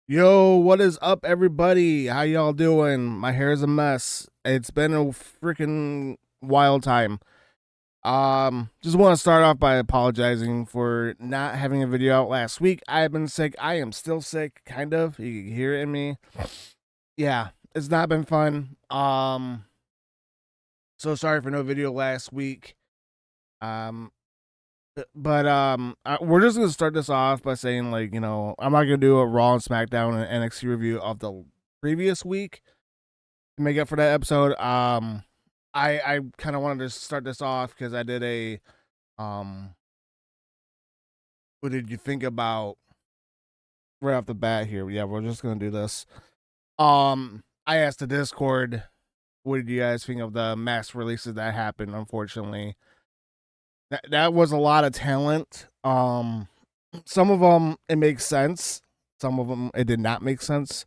Yo, what is up, everybody? How y'all doing? My hair is a mess. It's been a freaking wild time. Just want to start off by apologizing for not having a video out last week. I have been sick. I am still sick, kind of. You can hear it in me. Yeah, it's not been fun. So sorry for no video last week. Um, but we're just gonna start this off by saying, like, I'm not gonna do a Raw and SmackDown and NXT review of the previous week to make up for that episode. I kind of wanted to start this off because I did a um. What did you think about right off the bat here? Yeah, we're just gonna do this. I asked the Discord, what did you guys think of the mass releases that happened? Unfortunately, that was a lot of talent. Some of them it makes sense. Some of them it did not make sense.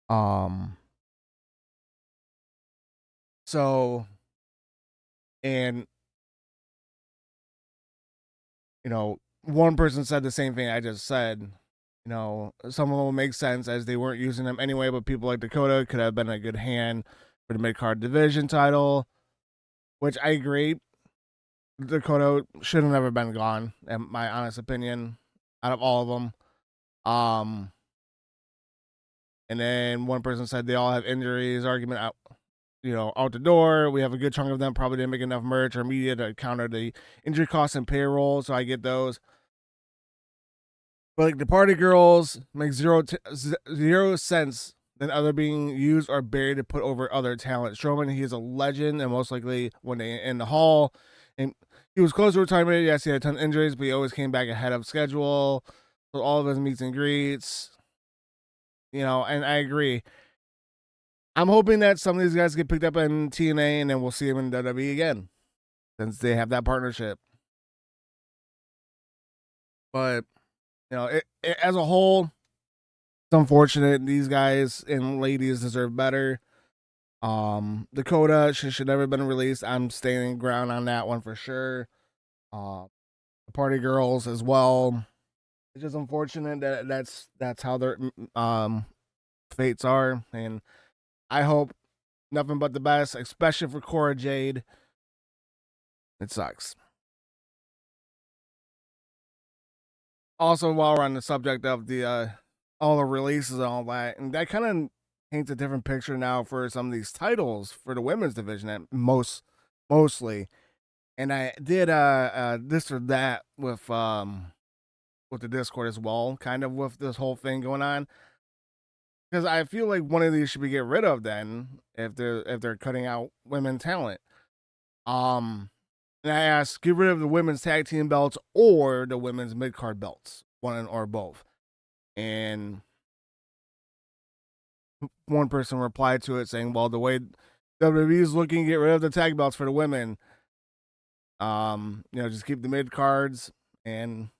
Um, so and one person said the same thing I just said. Some of them make sense as they weren't using them anyway, but people like Dakota could have been a good hand for the mid card division title, which I agree. Dakota should have never been gone, in my honest opinion, out of all of them. And then one person said they all have injuries, argument out, out the door. We have a good chunk of them probably didn't make enough merch or media to counter the injury costs and payroll, so I get those. But like the party girls make zero sense than other being used or buried to put over other talent. Strowman, he is a legend, and most likely when they in the hall, and he was close to retirement. Yes, he had a ton of injuries, but he always came back ahead of schedule. So all of his meets and greets, and I agree. I'm hoping that some of these guys get picked up in TNA, and then we'll see them in WWE again, since they have that partnership. But as a whole, it's unfortunate. These guys and ladies deserve better. Dakota should never have been released. I'm standing ground on that one for sure. The party girls as well. It's just unfortunate that that's how their fates are, and I hope nothing but the best, especially for Cora Jade. It sucks. Also, while we're on the subject of the all the releases and all that, and that kind of paints a different picture now for some of these titles for the women's division at mostly. And I did this or that with the Discord as well, kind of with this whole thing going on. Because I feel like one of these should be get rid of then if they're cutting out women talent. Um and I asked, get rid of the women's tag team belts or the women's mid card belts, one or both. And one person replied to it saying, well, the way WWE is looking to get rid of the tag belts for the women, just keep the mid cards and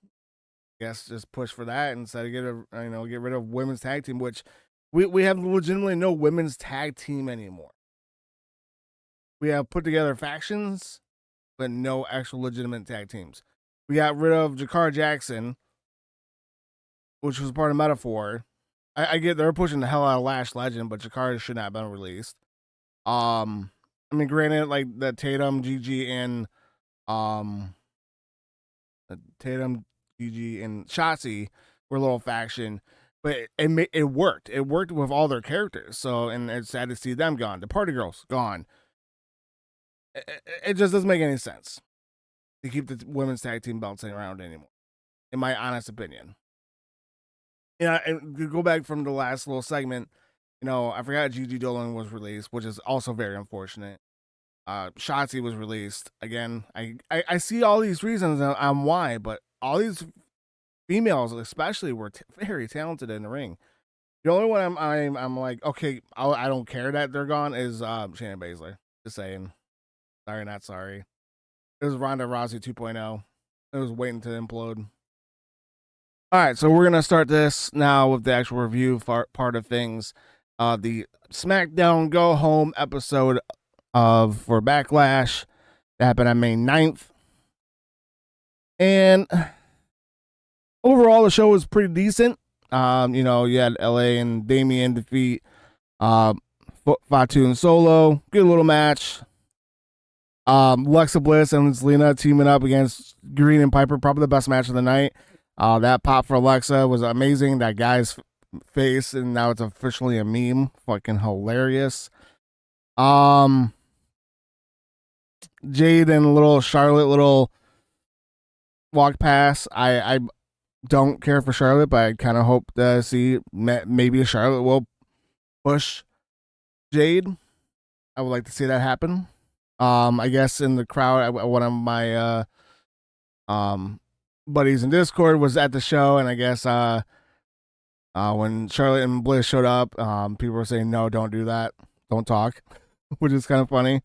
I guess just push for that instead of get rid of women's tag team, which we have legitimately no women's tag team anymore. We have put together factions, but no actual legitimate tag teams. We got rid of Jakar Jackson, which was part of Metaphor. I get they're pushing the hell out of Lash Legend, but Jakar should not have been released. I mean, granted, like the Tatum, GG, and Tatum, GG, and Shotzi were a little faction, but it worked. It worked with all their characters. So, and it's sad to see them gone. The Party Girls gone. It just doesn't make any sense to keep the women's tag team belts around anymore, in my honest opinion. And to go back from the last little segment, I forgot Gigi Dolan was released, which is also very unfortunate. Shotzi was released again. I see all these reasons on why, but all these females, especially, were very talented in the ring. The only one I'm like, okay, I don't care that they're gone is Shayna Baszler. Just saying, sorry, not sorry. It was Ronda Rousey 2.0. It was waiting to implode. All right, so we're gonna start this now with the actual review part of things. The SmackDown Go Home episode for Backlash that happened on May 9th. And overall, the show was pretty decent. You had LA and Damian defeat Fatu and Solo. Good little match. Alexa Bliss and Zelina teaming up against Green and Piper, probably the best match of the night. That pop for Alexa was amazing. That guy's face, and now it's officially a meme. Fucking hilarious. Jade and little Charlotte little walk past. I don't care for Charlotte, but I kind of hope to see maybe Charlotte will push Jade. I would like to see that happen. I guess in the crowd, one of my buddies in Discord was at the show, and I guess when Charlotte and Bliss showed up, people were saying, "No, don't do that, don't talk," which is kind of funny.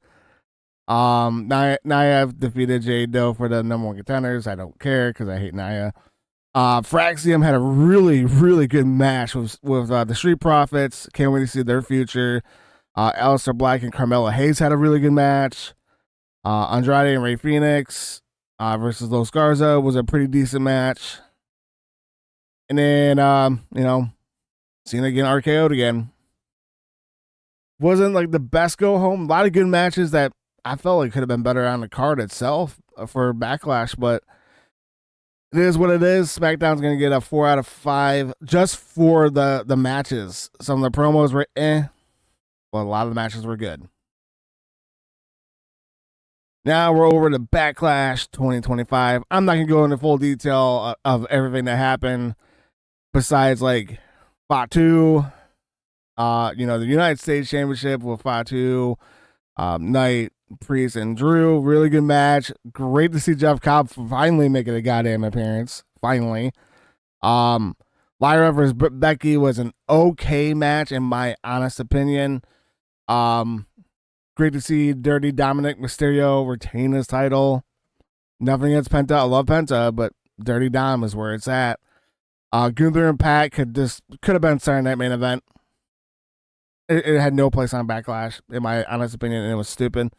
Nia have defeated Jade Doe for the number one contenders. I don't care because I hate Nia. Fraxium had a really, really good match with the Street Profits. Can't wait to see their future. Aleister Black and Carmella Hayes had a really good match. Andrade and Rey Fenix versus Los Garza was a pretty decent match. And then, Cena getting RKO'd again. Wasn't like the best go home. A lot of good matches that I felt like could have been better on the card itself for Backlash, but it is what it is. SmackDown's going to get a 4 out of 5 just for the matches. Some of the promos were but a lot of the matches were good. Now we're over to Backlash 2025. I'm not going to go into full detail of everything that happened besides like Fatu, the United States Championship with Fatu, Knight, Priest, and Drew. Really good match. Great to see Jeff Cobb finally making a goddamn appearance. Finally. Lyra versus Becky was an okay match in my honest opinion. Great to see Dirty Dominic Mysterio retain his title. Nothing against Penta. I love Penta, but Dirty Dom is where it's at. Gunther and Pat could have been Saturday Night Main Event. It had no place on Backlash, in my honest opinion, and it was stupid.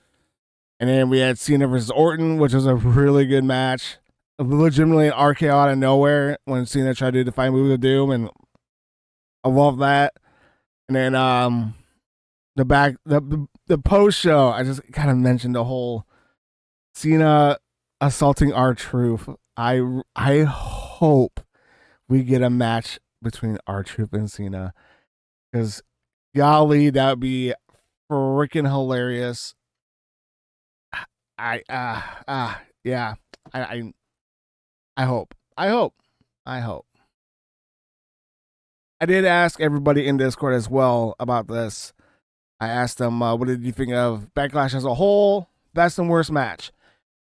And then we had Cena versus Orton, which was a really good match. Legitimately an RKO out of nowhere when Cena tried to do the Defy Move of Doom, and I love that. And then the post show, I just kind of mentioned the whole Cena assaulting R-Truth. I hope we get a match between R-Truth and Cena, because golly, that would be freaking hilarious. I hope. I did ask everybody in Discord as well about this. I asked them, what did you think of Backlash as a whole? Best and worst match.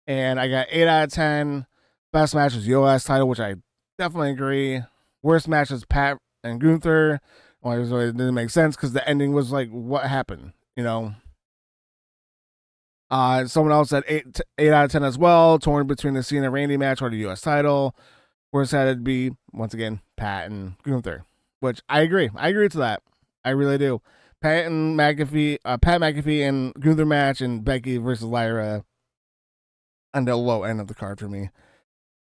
And I got 8 out of 10. Best match was US title, which I definitely agree. Worst match was Pat and Gunther. Well, it didn't make sense because the ending was like, what happened? Someone else said 8 out of 10 as well. Torn between the Cena Randy match or the US title. Worst had to be, once again, Pat and Gunther, which I agree. I agree to that. I really do. Pat McAfee and Gunther match, and Becky versus Lyra on the low end of the card for me.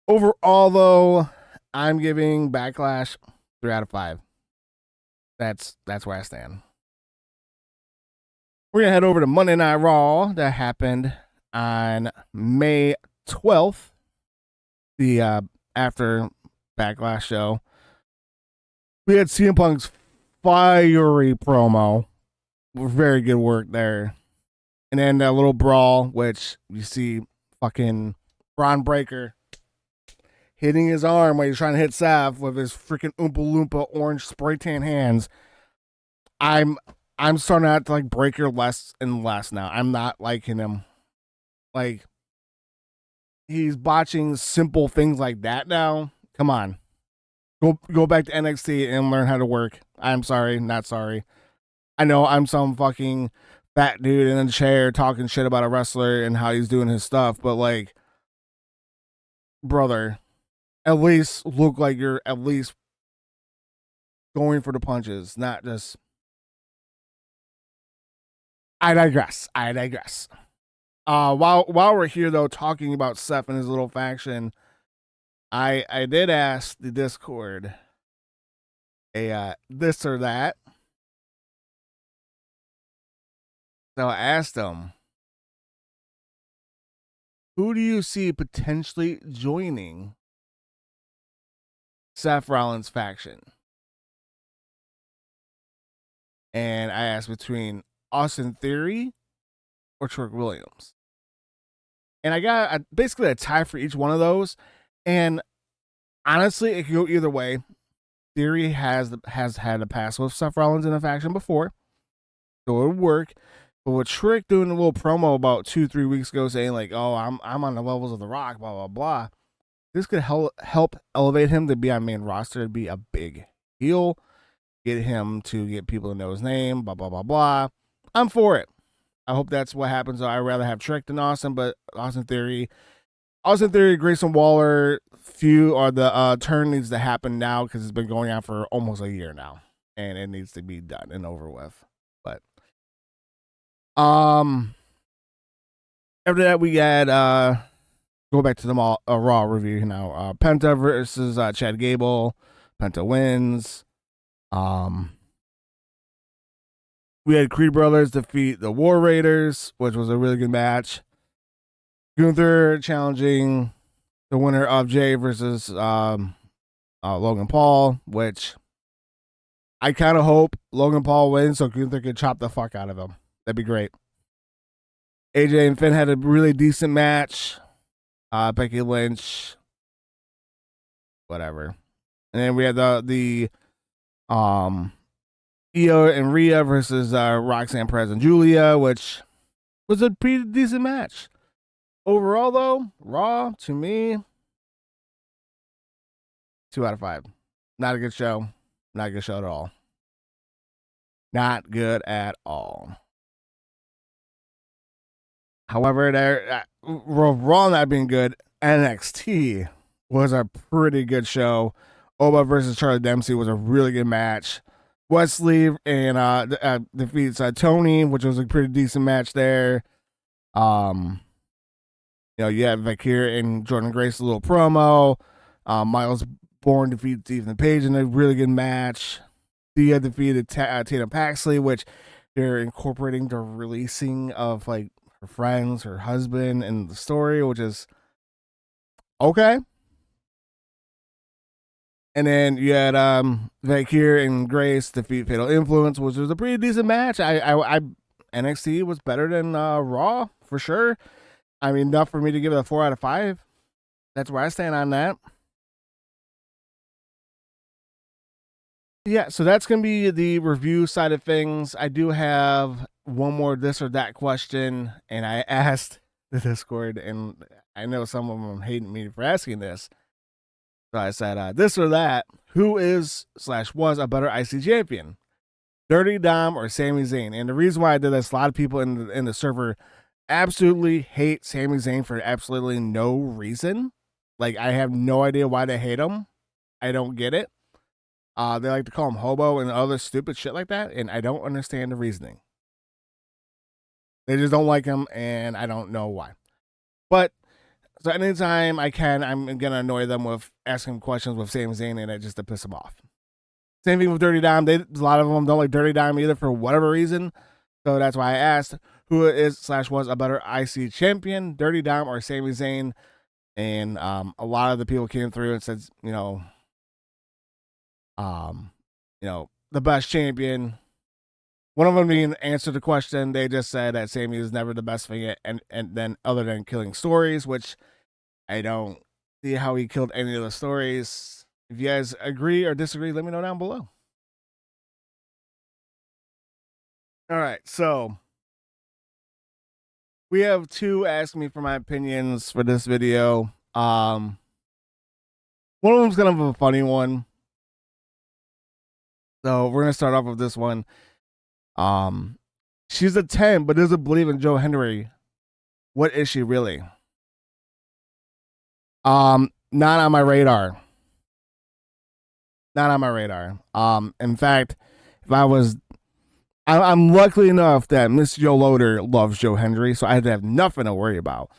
Overall, though, I'm giving Backlash 3 out of 5. That's where I stand. We're gonna head over to Monday Night Raw that happened on May 12th, the after Backlash show. We had CM Punk's fiery promo. Very good work there. And then that little brawl, which you see fucking Braun Breaker hitting his arm while he's trying to hit Sav with his freaking Oompa Loompa orange spray tan hands. I'm starting out to like Breaker less and less now. I'm not liking him. Like, he's botching simple things like that now. Come on. Go back to NXT and learn how to work. I'm sorry, not sorry. I know I'm some fucking fat dude in a chair talking shit about a wrestler and how he's doing his stuff, but like, brother, at least look like you're at least going for the punches, not just. I digress. While we're here though, talking about Seth and his little faction, I did ask the Discord, a this or that. So I asked him, who do you see potentially joining Seth Rollins' faction? And I asked between Austin Theory or Trick Williams. And I got basically a tie for each one of those. And honestly, it could go either way. Theory has had a pass with Seth Rollins in a faction before, so it would work. But with Trick doing a little promo about 2-3 weeks ago, saying like, "Oh, I'm on the levels of The Rock," blah blah blah. This could help elevate him to be on main roster, to be a big heel, get him to get people to know his name, blah blah blah blah. I'm for it. I hope that's what happens. I'd rather have Trick than Austin, but Austin Theory, Grayson Waller feud or the turn needs to happen now because it's been going on for almost a year now, and it needs to be done and over with. But after that we had go back to the Raw review now. Penta versus Chad Gable. Penta wins. We had Creed Brothers defeat the War Raiders, which was a really good match. Gunther challenging the winner of Jay versus Logan Paul, which I kind of hope Logan Paul wins so Gunther can chop the fuck out of him. That'd be great. AJ and Finn had a really decent match. Becky Lynch, whatever. And then we had the Io and Rhea versus Roxanne Perez and Julia, which was a pretty decent match. Overall, though, Raw, to me, 2 out of 5. Not a good show. Not a good show at all. Not good at all. However, Raw not being good, NXT was a pretty good show. Oba versus Charlie Dempsey was a really good match. Wesley and defeats Tony, which was a pretty decent match there. You had Vakir and Jordan Grace, a little promo. Miles Bourne defeats Ethan Page in a really good match. Thea defeated Tatum Paxley, which they're incorporating the releasing of like her friends, her husband, and the story, which is okay. And then you had Vakir and Grace defeat Fatal Influence, which was a pretty decent match. I NXT was better than Raw for sure. I mean, enough for me to give it a 4 out of 5. That's where I stand on that. Yeah, so that's going to be the review side of things. I do have one more this or that question, and I asked the Discord, and I know some of them hating me for asking this. So I said, this or that, who is / was a better IC champion? Dirty Dom or Sami Zayn? And the reason why I did this, a lot of people in the server absolutely hate Sami Zayn for absolutely no reason. Like, I have no idea why they hate him. I don't get it. They like to call him hobo and other stupid shit like that, and I don't understand the reasoning. They just don't like him, and I don't know why. But so anytime I can, I'm gonna annoy them with asking questions with Sami Zayn, and it just to piss them off. Same thing with Dirty Dom. A lot of them don't like Dirty Dom either for whatever reason. So that's why I asked who is / was a better IC champion, Dirty Dom or Sami Zayn. And a lot of the people came through and said, the best champion. One of them didn't answer the question. They just said that Sami is never the best thing, and then other than killing stories, which I don't see how he killed any of the stories. If you guys agree or disagree, let me know down below. All right, so we have 2 asking me for my opinions for this video. One of them's kind of a funny one. So we're gonna start off with this one. She's a 10, but doesn't believe in Joe Henry. What is she really? Not on my radar. Not on my radar. In fact, if I'm lucky enough that Miss Yoloderr loves Joe Henry, so I'd have nothing to worry about.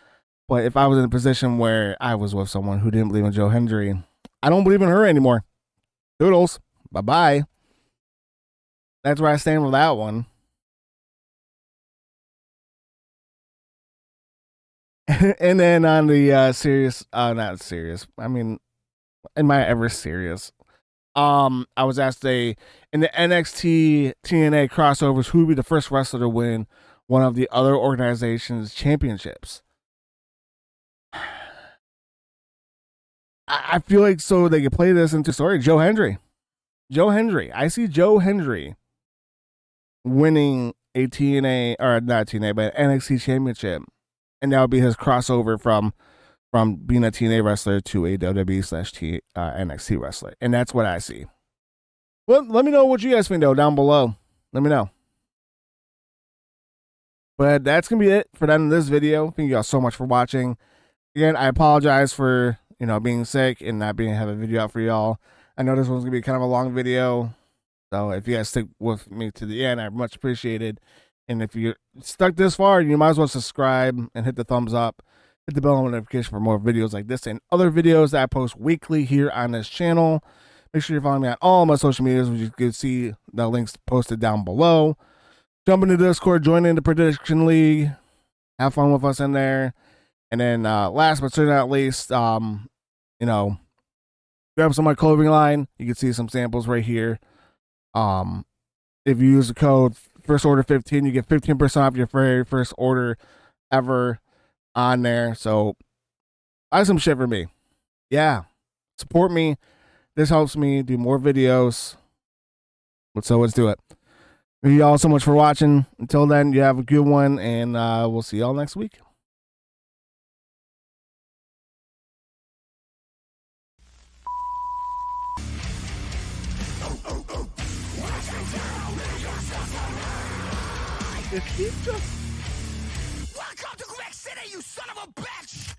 But if I was in a position where I was with someone who didn't believe in Joe Henry, I don't believe in her anymore. Doodles. Bye-bye. That's where I stand with that one. And then on the serious, not serious. I mean, am I ever serious? I was asked in the NXT TNA crossovers, who would be the first wrestler to win one of the other organization's championships? I feel like so they could play this into story. Joe Hendry. Joe Hendry. I see Joe Hendry winning a TNA, or not TNA, but NXT championship. And that would be his crossover from being a TNA wrestler to a WWE / NXT wrestler. And that's what I see. Well, let me know what you guys think, though, down below. Let me know. But that's going to be it for that in this video. Thank you all so much for watching. Again, I apologize for, being sick and not being have a video out for y'all. I know this one's going to be kind of a long video. So if you guys stick with me to the end, I much appreciated. And if you're stuck this far, you might as well subscribe and hit the thumbs up. Hit the bell notification for more videos like this and other videos that I post weekly here on this channel. Make sure you're following me on all my social medias, which you can see the links posted down below. Jump into Discord, join in the Prediction League. Have fun with us in there. And then last but certainly not least, grab some of my clothing line. You can see some samples right here. If you use the code first order 15, you get 15% off your very first order ever on there. So buy some shit for me. Yeah. Support me. This helps me do more videos. So let's do it. Thank you all so much for watching. Until then, you have a good one, and we'll see y'all next week. If he just... Welcome to Quebec City, you son of a bitch!